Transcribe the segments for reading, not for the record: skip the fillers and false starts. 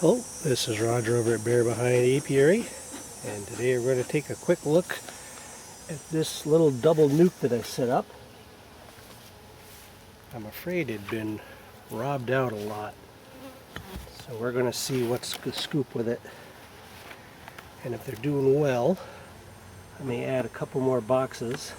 Hello, this is Roger over at Bear Behind Apiary, and today we're going to take a quick look at this little double nuke that I set up. I'm afraid it'd been robbed out a lot, so we're going to see what's the scoop with it. And if they're doing well, I may add a couple more boxes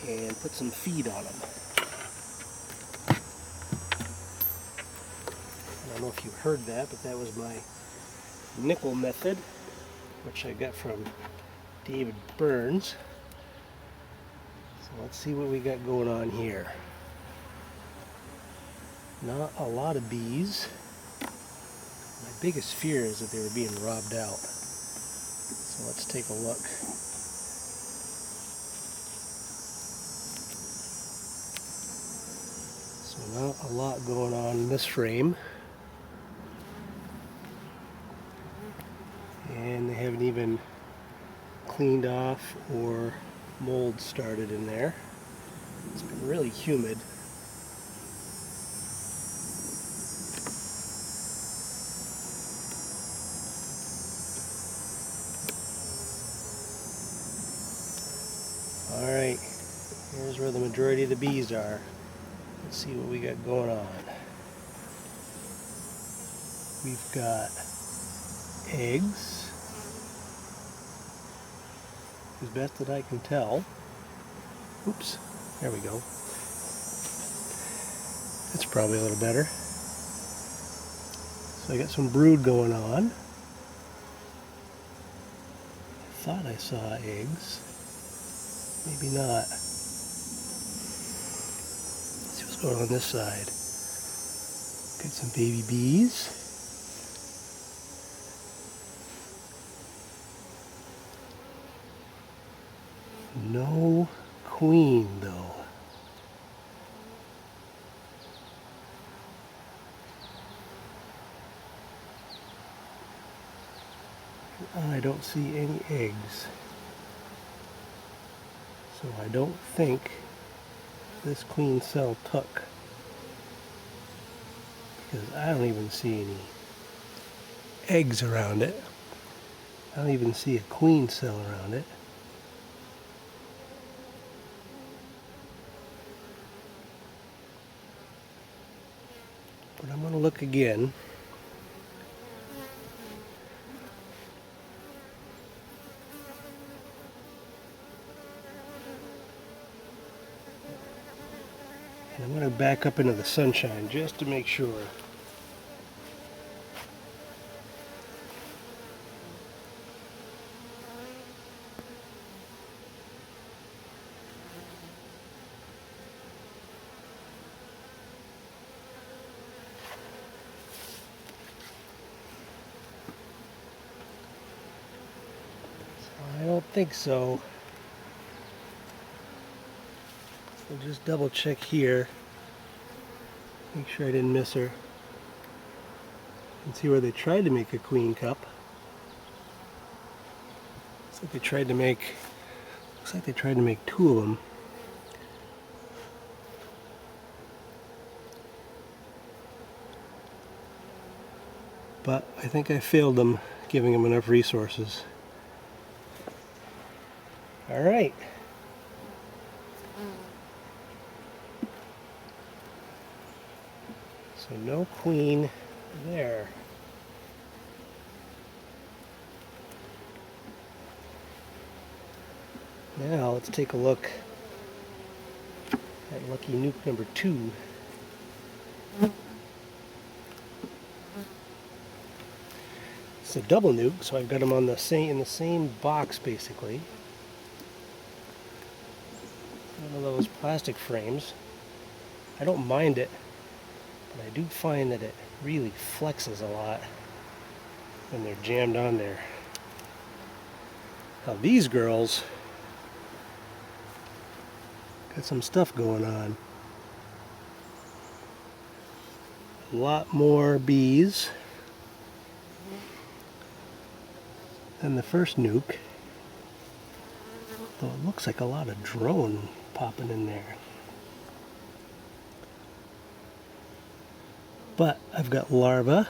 and put some feed on them. I don't know if you heard that, but that was my nickel method, which I got from David Burns. So let's see what we got going on here. Not a lot of bees. My biggest fear is that they were being robbed out. So let's take a look. So not a lot going on in this frame. And they haven't even cleaned off or mold started in there. It's been really humid. Alright, here's where the majority of the bees are. Let's see what we got going on. We've got eggs, as best that I can tell. Oops, there we go. That's probably a little better. So I got some brood going on. I thought I saw eggs. Maybe not. Let's see what's going on this side. Got some baby bees. No queen though. I don't see any eggs. So I don't think this queen cell took, because I don't even see any eggs around it. I don't even see a queen cell around it. But I'm going to look again. And I'm going to back up into the sunshine just to make sure. I don't think so. So just double check here. Make sure I didn't miss her. And see where they tried to make a queen cup. Looks like they tried to make two of them. But I think I failed them, giving them enough resources. All right. So no queen there. Now let's take a look at lucky nuke number 2. It's a double nuke, so I've got them on the in the same box basically. One of those plastic frames. I don't mind it, but I do find that it really flexes a lot when they're jammed on there. Now these girls got some stuff going on. A lot more bees than the first nuke, though it looks like a lot of drone popping in there. But I've got larvae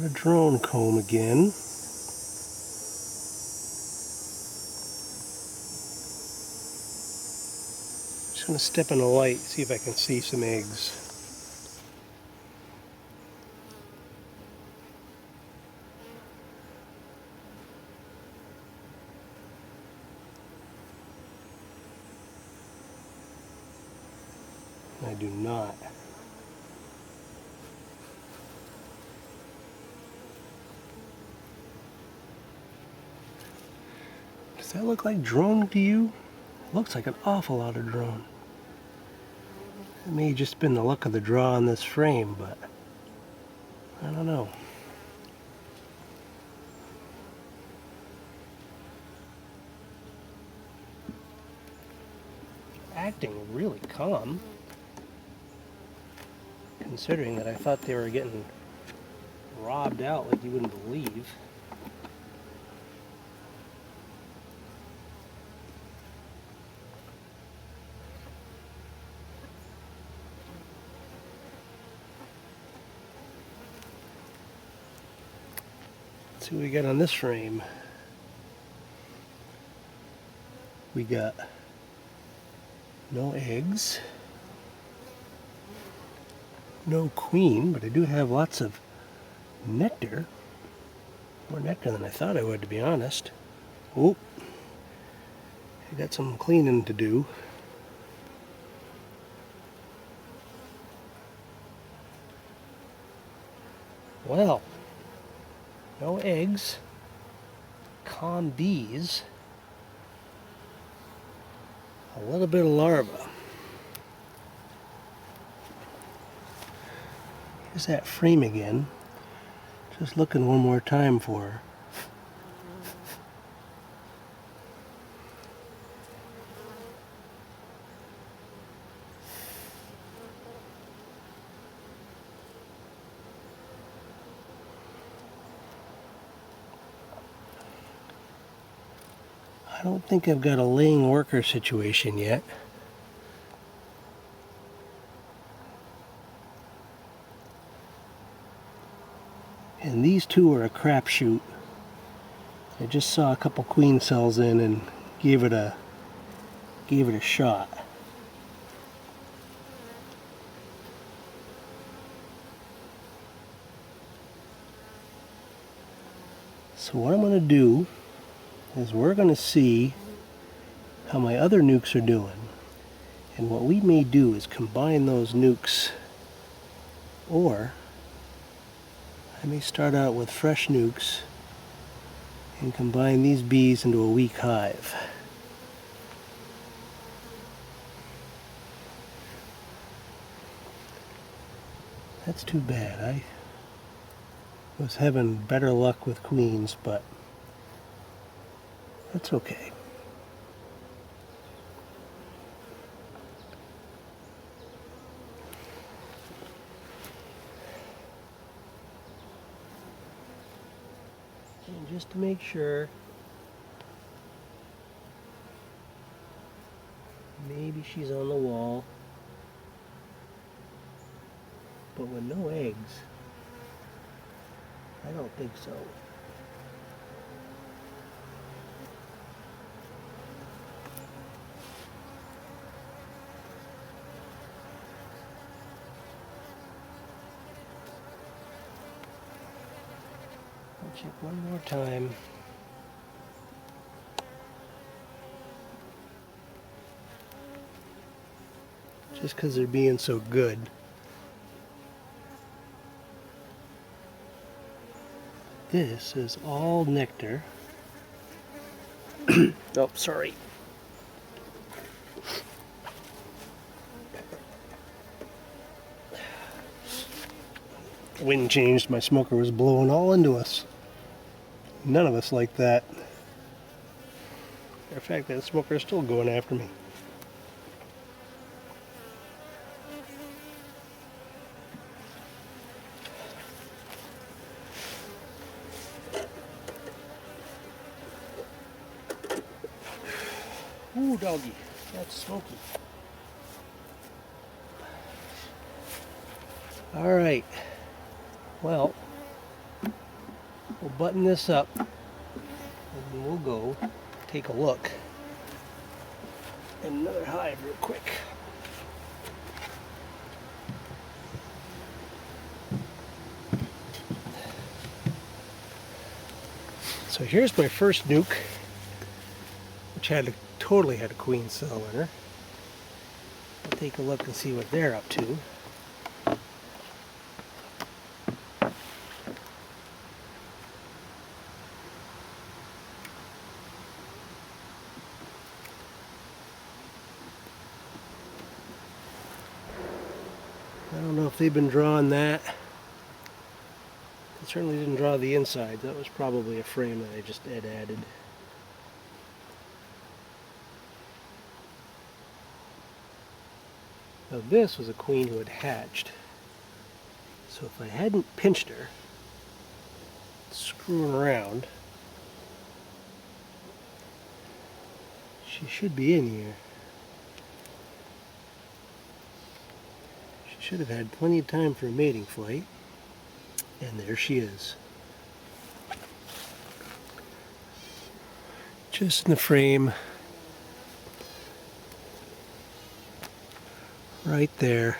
Got a drone comb again. Just going to step in the light, see if I can see some eggs. I do not. Does that look like drone to you? Looks like an awful lot of drone. It may have just been the luck of the draw on this frame, but I don't know. Acting really calm, considering that I thought they were getting robbed out like you wouldn't believe. Let's see what we got on this frame. We got no eggs, no queen, but I do have lots of nectar. More nectar than I thought I would, to be honest. Oh, I got some cleaning to do. Well, no eggs, calm bees, a little bit of larva. Here's that frame again. Just looking one more time for her. I don't think I've got a laying worker situation yet. And these two are a crapshoot. I just saw a couple queen cells in and gave it a shot. So what I'm going to do is we're going to see how my other nukes are doing. And what we may do is combine those nukes, or I may start out with fresh nukes and combine these bees into a weak hive. That's too bad. I was having better luck with queens, but that's okay. And just to make sure, maybe she's on the wall, but with no eggs, I don't think so. I'll check one more time. Just because they're being so good. This is all nectar. Oh, sorry. Wind changed, my smoker was blowing all into us. None of us like that. Matter of fact, that smoker is still going after me. Ooh, doggy, that's smoky. All right, well, We'll button this up and then we'll go take a look at another hive real quick. So here's my first nuke, which totally had a queen cell in her. I'll take a look and see what they're up to. I don't know if they've been drawing that. It certainly didn't draw the inside. That was probably a frame that I just had added. Now this was a queen who had hatched. So if I hadn't pinched her, screwing around, she should be in here. She should have had plenty of time for a mating flight. And there she is. Just in the frame. Right there.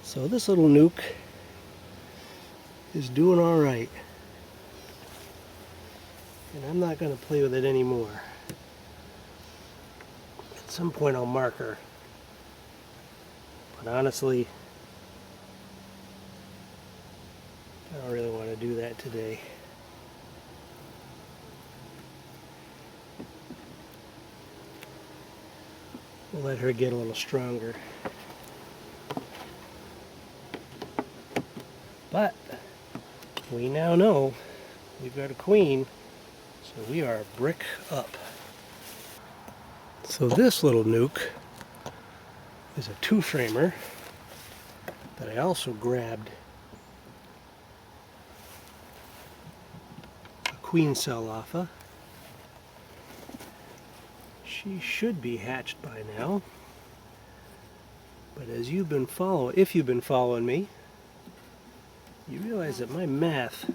So this little nuke is doing all right. And I'm not going to play with it anymore. At some point I'll mark her. But honestly, I don't really want to do that today. We'll let her get a little stronger. But we now know we've got a queen, so we are a brick up. So this little nuke is a two-framer that I also grabbed a queen cell off of. She should be hatched by now, but as if you've been following me, you realize that my math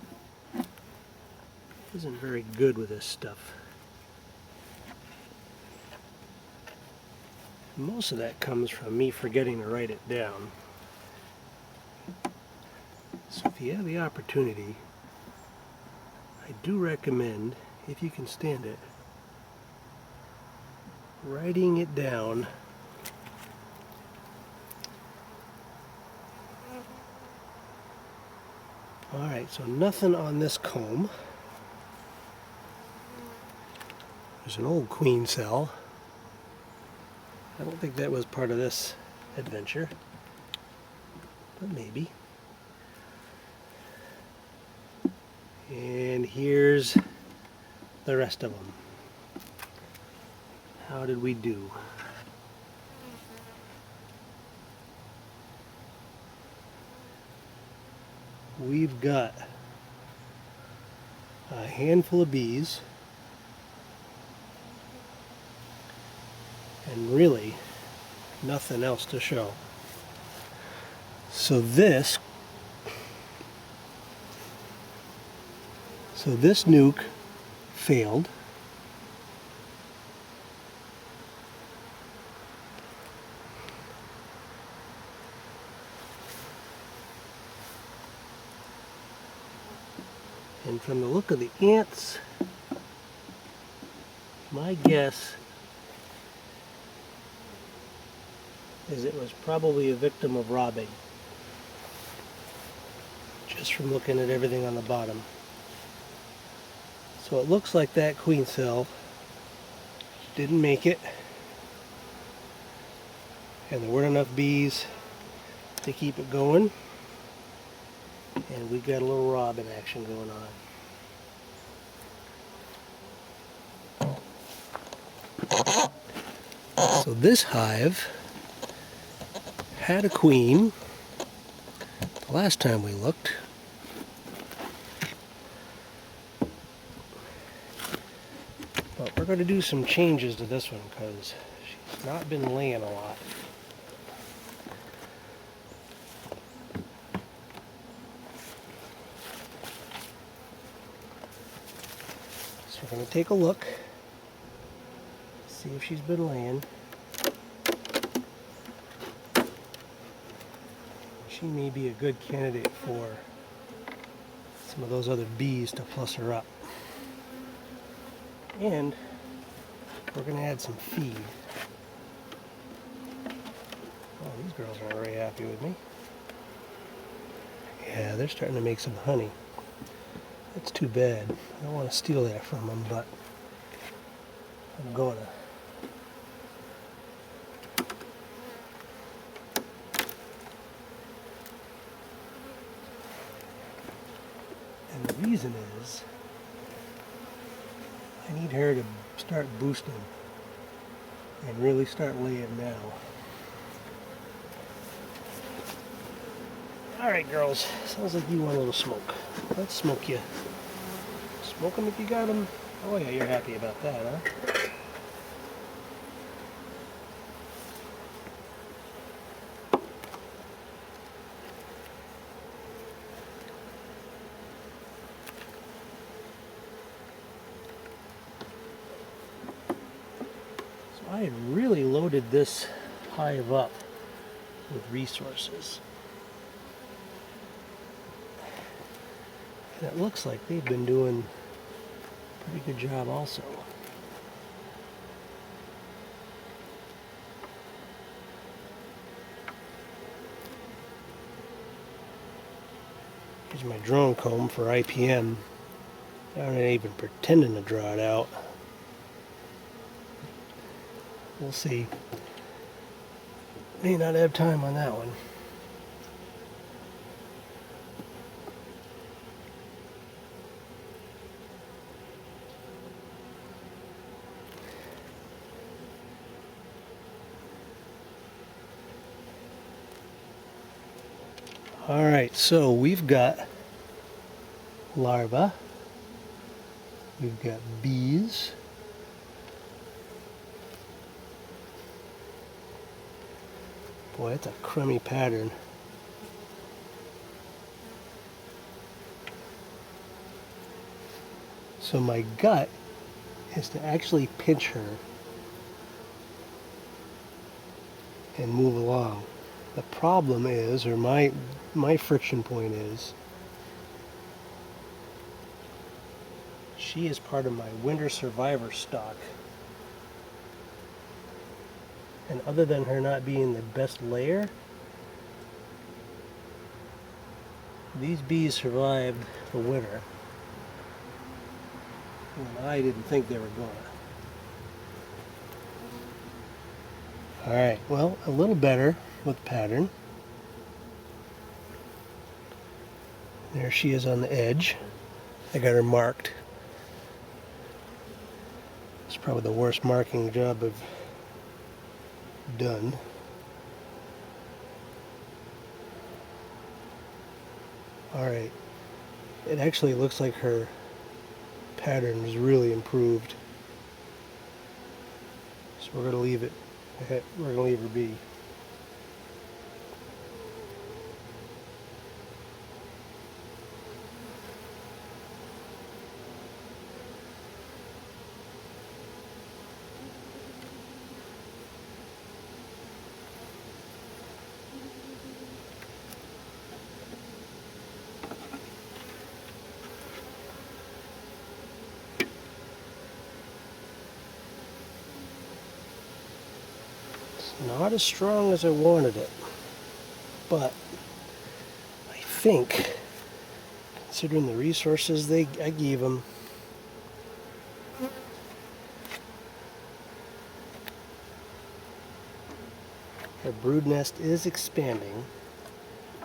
isn't very good with this stuff. Most of that comes from me forgetting to write it down. So if you have the opportunity, I do recommend, if you can stand it, writing it down. Alright, so nothing on this comb. There's an old queen cell. I don't think that was part of this adventure, but maybe. And here's the rest of them. How did we do? We've got a handful of bees, and really nothing else to show. So this nuke failed. And from the look of the ants, my guess is it was probably a victim of robbing, just from looking at everything on the bottom. So it looks like that queen cell didn't make it, and there weren't enough bees to keep it going, and we got a little robin action going on. So this hive had a queen the last time we looked. But we're going to do some changes to this one because not been laying a lot. So we're going to take a look, see if she's been laying. She may be a good candidate for some of those other bees to plus her up. And we're going to add some feed. Oh, these girls aren't very happy with me. Yeah, they're starting to make some honey. That's too bad. I don't want to steal that from them, but I'm going to. And the reason is, I need her to start boosting and really start laying now. Alright girls, sounds like you want a little smoke. Let's smoke you. Smoke them if you got them. Oh yeah, you're happy about that, huh? So I had really loaded this hive up with resources. And it looks like they've been doing a pretty good job also. Here's my drone comb for IPM. I'm not even pretending to draw it out. We'll see. May not have time on that one. Alright, so we've got larvae, we've got bees, boy, that's a crummy pattern. So my gut is to actually pinch her and move along. The problem is, or my friction point is, she is part of my winter survivor stock. And other than her not being the best layer, these bees survived the winter when I didn't think they were gonna. Alright, well, a little better with pattern. There she is on the edge. I got her marked. It's probably the worst marking job I've done. Alright, it actually looks like her pattern is really improved. So we're going to leave it. We're going to leave her be. Not as strong as I wanted it, but I think, considering the resources I gave them, her brood nest is expanding.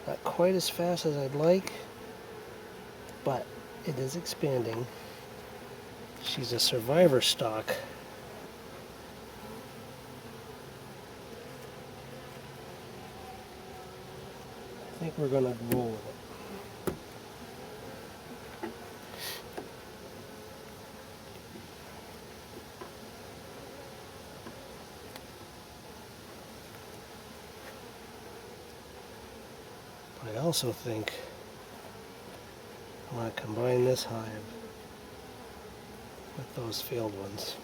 Not quite as fast as I'd like, but it is expanding. She's a survivor stock. I think we're going to roll with it. I also think I want to combine this hive with those failed ones.